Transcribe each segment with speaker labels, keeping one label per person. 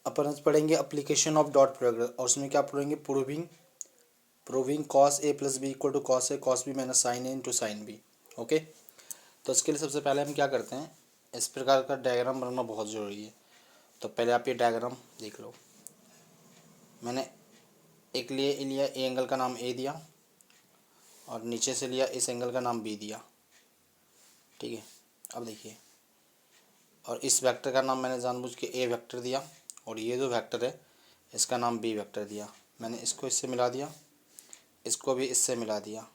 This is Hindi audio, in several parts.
Speaker 1: अपन आज पढ़ेंगे अप्लीकेशन ऑफ डॉट प्रोडक्ट और उसमें क्या पढ़ेंगे, proving cos A plus B equal to cos A cos B minus sine A into sine B. Okay, तो इसके लिए सबसे पहले हम क्या करते हैं, इस प्रकार का डायग्राम बनाना बहुत ज़रूरी है। तो पहले आप ये डायग्राम देख लो। मैंने एक लिया ए एंगल का नाम ए दिया और नीचे से लिया इस एंगल का नाम बी दिया। ठीक है, अब देखिए, और इस वेक्टर का नाम मैंने जानबूझ के ए वेक्टर दिया और ये जो वेक्टर है इसका नाम बी वेक्टर दिया। मैंने इसको इससे मिला दिया, इसको भी इससे मिला दिया।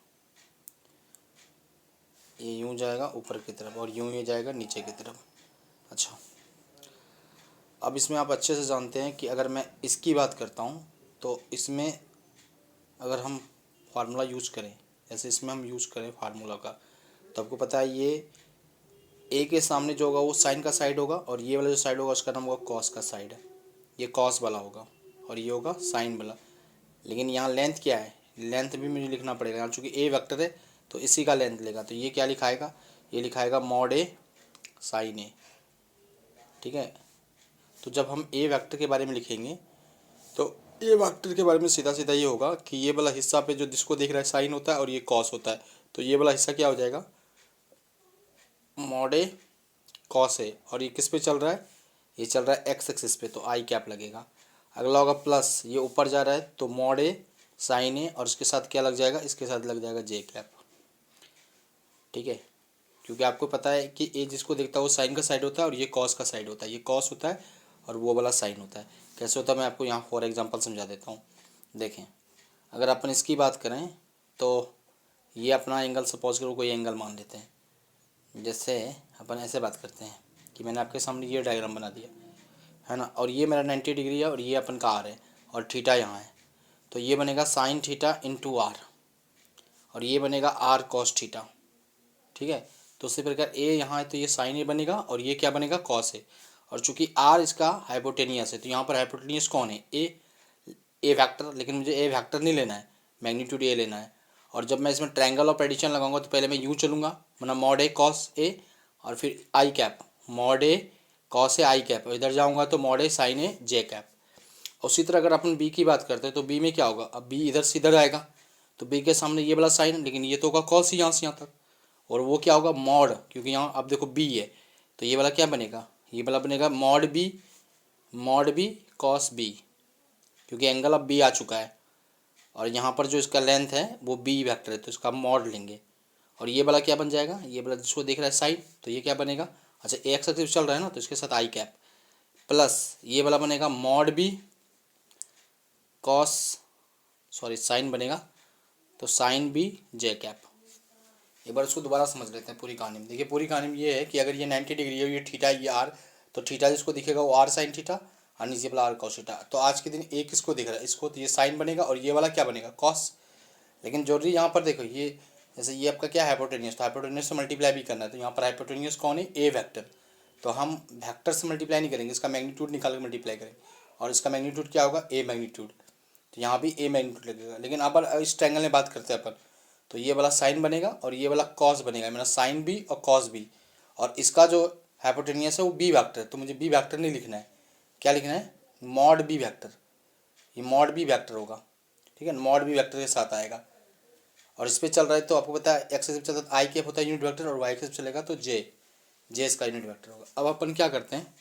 Speaker 1: ये यूँ जाएगा ऊपर की तरफ और यूँ ये जाएगा नीचे की तरफ। अच्छा, अब इसमें आप अच्छे से जानते हैं कि अगर मैं इसकी बात करता हूँ तो इसमें अगर हम फार्मूला यूज करें, जैसे इसमें हम यूज करें फार्मूला का, तो आपको पता है ये ए के सामने जो होगा वो साइन का साइड होगा और ये वाला जो साइड होगा उसका नाम होगा कॉस का साइड है। ये कॉस वाला होगा और ये होगा साइन वाला। लेकिन यहाँ लेंथ क्या है, लेंथ भी मुझे लिखना पड़ेगा यहाँ, चूँकि ए वेक्टर है तो इसी का लेंथ लेगा। तो ये क्या लिखाएगा, ये लिखाएगा मॉड ए साइन ए। ठीक है, तो जब हम ए वेक्टर के बारे में लिखेंगे तो ए वेक्टर के बारे में सीधा सीधा ये होगा कि ये वाला हिस्सा पे जो जिसको देख रहा है साइन होता है और ये कॉस होता है। तो ये वाला हिस्सा क्या हो जाएगा, मॉड ए कॉस ए, और ये किस पे चल रहा है, ये चल रहा है एक्स एक्सिस पे, तो आई कैप लगेगा। अगला होगा प्लस, ये ऊपर जा रहा है तो मॉड ए साइन ए और इसके साथ क्या लग जाएगा, इसके साथ लग जाएगा जे कैप। ठीक है, क्योंकि आपको पता है कि ए जिसको देखता है वो साइन का साइड होता है और ये कॉस का साइड होता है। ये कॉस होता है और वो वाला साइन होता है। कैसे होता है मैं आपको यहाँ फॉर एग्जांपल समझा देता हूँ। देखें, अगर अपन इसकी बात करें तो ये अपना एंगल सपोज करो कोई एंगल मान लेते हैं। जैसे अपन ऐसे बात करते हैं कि मैंने आपके सामने ये डायग्राम बना दिया है ना, और ये मेरा 90 डिग्री है और ये अपन का आर है और थीटा यहाँ है। तो ये बनेगा साइन थीटा इंटू आर और ये बनेगा आर कॉस थीटा। ठीक है, तो उसी प्रकार ए यहाँ है तो ये साइन ए बनेगा और ये क्या बनेगा, कॉस ए। और चूंकि आर इसका हाइपोटेनियस है तो यहाँ पर हाइपोटेनियस कौन है, ए वेक्टर। लेकिन मुझे ए वेक्टर नहीं लेना है, मैग्नीट्यूड ए लेना है। और जब मैं इसमें ट्रायंगल ऑफ एडिशन लगाऊंगा तो पहले मैं यूँ चलूँगा, मतलब मॉड ए कॉस ए और फिर आई cap, mod A cos A I cap, और इधर जाऊँगा तो मॉड ए साइन ए जे कैप। उसी तरह अगर अपन बी की बात करते हैं तो बी में क्या होगा, अब बी इधर से इधर आएगा तो बी के सामने ये वाला साइन, लेकिन ये तो होगा कॉस ही यहाँ से यहाँ तक, और वो क्या होगा मॉड, क्योंकि यहाँ अब देखो बी है तो ये वाला क्या बनेगा, ये वाला बनेगा मॉड बी कॉस बी, क्योंकि एंगल अब बी आ चुका है और यहाँ पर जो इसका लेंथ है वो बी वेक्टर है तो इसका मॉड लेंगे। और ये वाला क्या बन जाएगा, ये वाला जिसको देख रहा है साइन, तो ये क्या बनेगा, अच्छा ए एक्स एक्सिस चल रहा है ना तो इसके साथ आई कैप, प्लस ये वाला बनेगा mod B cos, sorry sine बनेगा तो साइन बी जे कैप। एक बार उसको दोबारा समझ लेते हैं पूरी कहानी में। देखिए पूरी कहानी में ये है कि अगर ये 90 डिग्री है, ये थीटा ये आर, तो थीटा जिसको दिखेगा वो आर साइन थीटा और नीचे वाला आर कॉस थीटा। तो आज के दिन एक किसको दिख रहा है, इसको, तो ये साइन बनेगा और ये वाला क्या बनेगा, कॉस। लेकिन जरूरी यहाँ पर देखो, ये जैसे ये आपका क्या है हाइपोटेनियस, तो हाइपोटेनियस से मल्टीप्लाई भी करना है। तो यहाँ पर हाइपोटेनियस कौन है, ए वेक्टर, तो हम वेक्टर से मल्टीप्लाई नहीं करेंगे, इसका मैग्नीट्यूड निकाल के मल्टीप्लाई करेंगे और इसका मैग्नीट्यूड क्या होगा, ए मैग्नीट्यूड, तो यहाँ भी ए मैग्नीट्यूड लगेगा। लेकिन अब इस ट्रायंगल में बात करते हैं अपन, तो ये वाला साइन बनेगा और ये वाला कॉस बनेगा, मेरा साइन बी और कॉस बी, और इसका जो हाइपोटेनियस है वो बी वेक्टर, तो मुझे बी वेक्टर नहीं लिखना है, क्या लिखना है, मॉड बी वेक्टर। ये मॉड बी वेक्टर होगा, ठीक है, मॉड बी वेक्टर के साथ आएगा। और इस पर चल रहा है तो आपको पता है एक्स एक्सिस चलता है आई कैप होता है यूनिट वेक्टर, और वाई एक्सिस चलेगा तो जे इसका यूनिट वेक्टर होगा। अब अपन क्या करते हैं,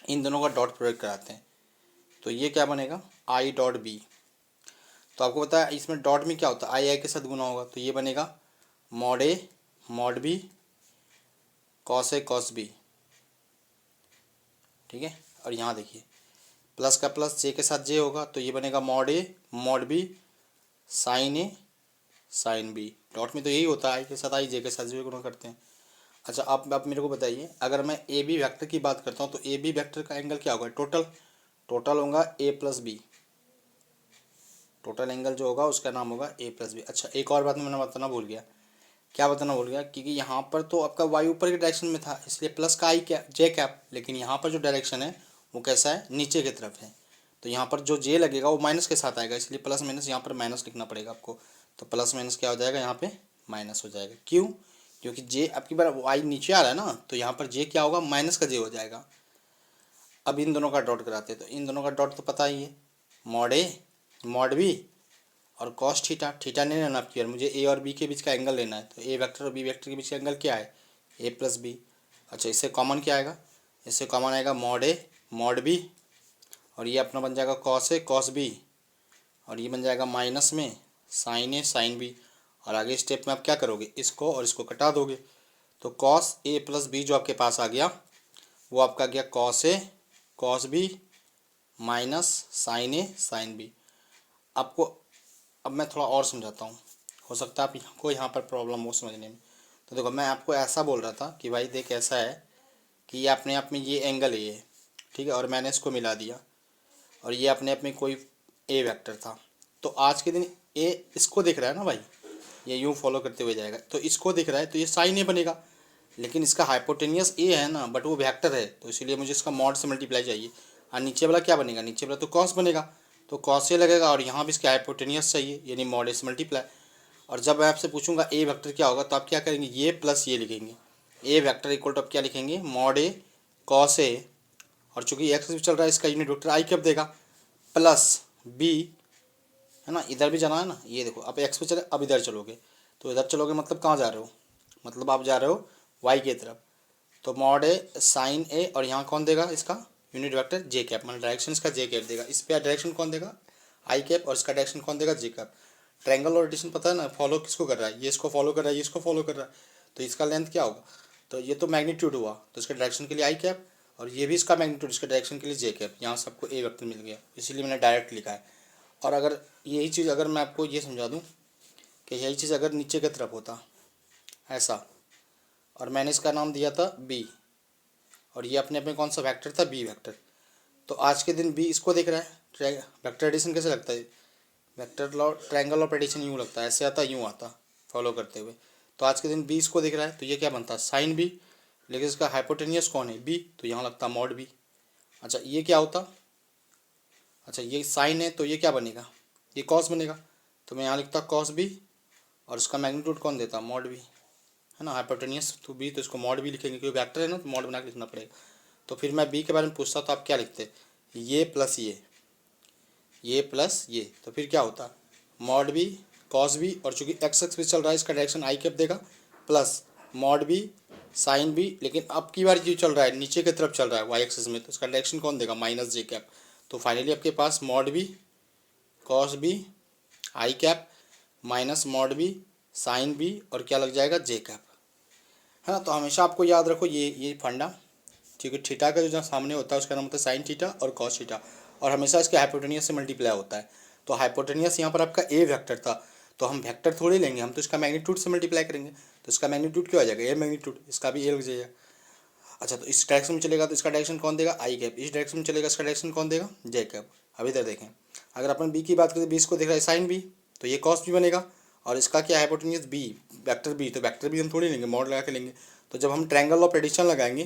Speaker 1: इन दोनों का डॉट प्रोडक्ट कराते हैं। तो ये क्या बनेगा, आई डॉट बी, तो आपको पता है इसमें डॉट में क्या होता है, आई के साथ गुना होगा, तो ये बनेगा mod A mod B cos A cos B. ठीक है, और यहाँ देखिए प्लस का प्लस जे के साथ जे होगा तो ये बनेगा mod A mod B sign A sine B. Dot में तो यही होता है, आई के साथ आई, जे के साथ जे गुना करते हैं। अच्छा आप मेरे को बताइए, अगर मैं ए बी वैक्टर की बात करता हूँ तो ए बी वैक्टर का एंगल क्या होगा, टोटल होगा ए प्लस बी, टोटल एंगल जो होगा उसका नाम होगा ए प्लस बी। अच्छा एक और बात मैंने बताना भूल गया, क्या बताना भूल गया, क्योंकि यहाँ पर तो आपका वाई ऊपर के डायरेक्शन में था इसलिए प्लस का आई क्या जे कैप, लेकिन यहाँ पर जो डायरेक्शन है वो कैसा है, नीचे की तरफ है, तो यहाँ पर जो जे लगेगा वो माइनस के साथ आएगा, इसलिए प्लस माइनस यहाँ पर माइनस लिखना पड़ेगा आपको। तो प्लस माइनस क्या हो जाएगा, यहाँ पे माइनस हो जाएगा, क्यों, क्योंकि जे आपकी बार वाई नीचे आ रहा है ना, तो यहाँ पर जे क्या होगा, माइनस का जे हो जाएगा। अब इन दोनों का डॉट कराते हैं, तो इन दोनों का डॉट तो पता ही है, मॉड ए मॉड बी और कॉस थीटा। थीटा नहीं लेना आपकी यार, मुझे ए और बी के बीच का एंगल लेना है। तो ए वेक्टर और बी वेक्टर के बीच का एंगल क्या है, ए प्लस बी। अच्छा, इससे कॉमन क्या आएगा, इससे कॉमन आएगा मॉड ए मॉड बी, और ये अपना बन जाएगा कॉस ए कॉस बी, और ये बन जाएगा माइनस में साइन ए साइन बी। और आगे स्टेप में आप क्या करोगे, इसको और इसको कटा दोगे। तो कॉस ए प्लस बी जो आपके पास आ गया वो आपका आ गया cos A cos B minus sine A sine B. आपको अब मैं थोड़ा और समझाता हूँ, हो सकता है आपको यहाँ पर प्रॉब्लम हो समझने में। तो देखो, मैं आपको ऐसा बोल रहा था कि भाई देख, ऐसा है कि ये अपने आप में ये एंगल है, ठीक है, और मैंने इसको मिला दिया, और ये अपने आप में कोई ए वेक्टर था। तो आज के दिन ए इसको दिख रहा है ना भाई, ये यूँ फॉलो करते हुए जाएगा, तो इसको दिख रहा है, तो ये साइन ए बनेगा। लेकिन इसका हाइपोटेनियस ए है ना, बट वो वेक्टर है, तो इसीलिए मुझे इसका मॉड से मल्टीप्लाई चाहिए। और नीचे वाला क्या बनेगा, नीचे वाला तो कॉस बनेगा, तो कॉस ए लगेगा, और यहाँ भी इसका हाइपोटेनियस चाहिए, यानी मॉड ए से मल्टीप्लाई। और जब मैं आपसे पूछूंगा ए वेक्टर क्या होगा, तो आप क्या करेंगे, ये प्लस ये लिखेंगे। ए वेक्टर इक्वल टू आप क्या लिखेंगे, मॉड ए कॉस ए, और चूंकि एक्स भी चल रहा है इसका यूनिट वेक्टर आई कैप देगा, प्लस बी, है ना, इधर भी जाना है ना। ये देखो, अब एक्स पे चले, अब इधर चलोगे, तो इधर चलोगे मतलब कहाँ जा रहे हो, मतलब आप जा रहे हो वाई की तरफ। तो मॉड ए साइन ए, और यहाँ कौन देगा इसका यूनिट वेक्टर, जे कैप, मतलब डायरेक्शन इसका जे कैप देगा। इस पर डायरेक्शन कौन देगा, आई कैप, और इसका डायरेक्शन कौन देगा, जे कैप। ट्रायंगल और रोटेशन पता है ना, फॉलो किसको कर रहा है, ये इसको फॉलो कर रहा है, ये इसको फॉलो कर रहा है, तो इसका लेंथ क्या होगा, तो ये तो मैग्नीट्यूड हुआ, तो इसके डायरेक्शन के लिए आई कैप, और ये भी इसका मैग्नीट्यूड, इसके डायरेक्शन के लिए जे कैप। यहाँ सबको ए वेक्टर मिल गया, इसीलिए मैंने डायरेक्ट लिखा है। और अगर यही चीज़ अगर मैं आपको ये समझा दूँ कि यही चीज़ अगर नीचे की तरफ होता ऐसा, और मैंने इसका नाम दिया था बी, और ये अपने अपने कौन सा वेक्टर था, बी वेक्टर, तो आज के दिन बी इसको देख रहा है। वेक्टर एडिशन कैसे लगता है, vector law triangle of addition यूँ लगता है, ऐसे आता यूँ आता फॉलो करते हुए। तो आज के दिन बी इसको देख रहा है, तो ये क्या बनता है, साइन बी, लेकिन इसका हाइपोटेनियस कौन है, बी, तो यहाँ लगता मॉड बी। अच्छा, ये क्या होता, अच्छा ये साइन है, तो ये क्या बनेगा, ये कॉस बनेगा, तो मैं यहाँ लिखता कॉस बी, और इसका मैग्नीट्यूड कौन देता, मॉड बी, है ना, हाइपोटेनियस तो बी, तो इसको मॉड बी लिखेंगे, क्योंकि वेक्टर है ना, तो मॉड बना के लिखना पड़ेगा। तो फिर मैं बी के बारे में पूछता, तो आप क्या लिखते, ये प्लस ये प्लस ये, तो फिर क्या होता, मॉड बी कॉस बी, और चूंकि एक्स एक्स भी चल रहा है, इसका डायरेक्शन आई कैप देगा, plus mod B sine B, लेकिन अब की बार जो चल रहा है नीचे की तरफ चल रहा है वाई एक्सिस में, तो इसका डायरेक्शन कौन देगा, माइनस जे कैप। तो फाइनली आपके पास mod B cos b i cap minus mod B sine b, और क्या लग जाएगा, जे कैप, है ना। तो हमेशा आपको याद रखो ये फंडा, ठीक है। थीटा का जो सामने होता है उसका नाम होता है साइन थीटा और कॉस थीटा, और हमेशा इसके हाइपोटेनियस से मल्टीप्लाई होता है। तो हाइपोटेनियस यहाँ पर आपका ए वेक्टर था, तो हम वेक्टर थोड़ी लेंगे, हम तो इसका मैग्नीट्यूड से मल्टीप्लाई करेंगे, तो इसका मैग्नीट्यूड क्या हो जाएगा, ए मैग्नीट्यूड, इसका भी ए लग जाएगा। अच्छा, तो इस डायरेक्शन में चलेगा तो इसका डायरेक्शन कौन देगा, आई कैप, इस डायरेक्शन में चलेगा इसका डायरेक्शन कौन देगा, जे कैप। अब इधर देखें, अगर अपन बी की बात करें, बी को देख रहा है साइन बी, तो ये कॉस बी बनेगा, और इसका क्या हाइपोटेनियस बी, वेक्टर बी, तो वेक्टर बी हम थोड़ी लेंगे, मॉड लगा के लेंगे। तो जब हम ट्रायंगल ऑफ एडिशन लगाएंगे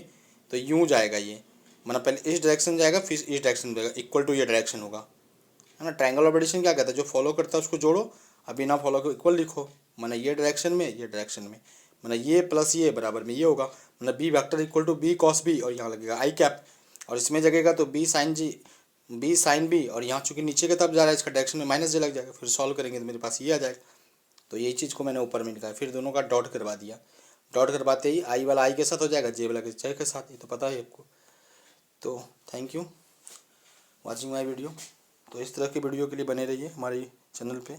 Speaker 1: तो यूँ जाएगा ये, मतलब पहले इस डायरेक्शन जाएगा फिर इस डायरेक्शन जाएगा, इक्वल टू ये डायरेक्शन होगा, है ना। ट्रायंगल ऑफ एडिशन क्या कहता है, जो फॉलो करता है उसको जोड़ो, अभी ना फॉलो को इक्वल लिखो, मतलब ये डायरेक्शन में ये डायरेक्शन में, मतलब ये प्लस ये बराबर में ये होगा, मतलब B vector equal to B cos B, और यहाँ लगेगा आई कैप, और इसमें जगेगा तो बी साइन बी, और यहाँ चूंकि नीचे की तरफ जा रहा है इसका डायरेक्शन में माइनस जे लग जाएगा, फिर सॉल्व करेंगे तो मेरे पास ये आ जाएगा। तो यही चीज़ को मैंने ऊपर में लिखा है, फिर दोनों का डॉट करवा दिया, डॉट करवाते ही आई वाला आई के साथ हो जाएगा, जे वाला जे के साथ, ये तो पता है आपको। तो thank you watching my video. तो इस तरह की वीडियो के लिए बने रहिए हमारे चैनल पे।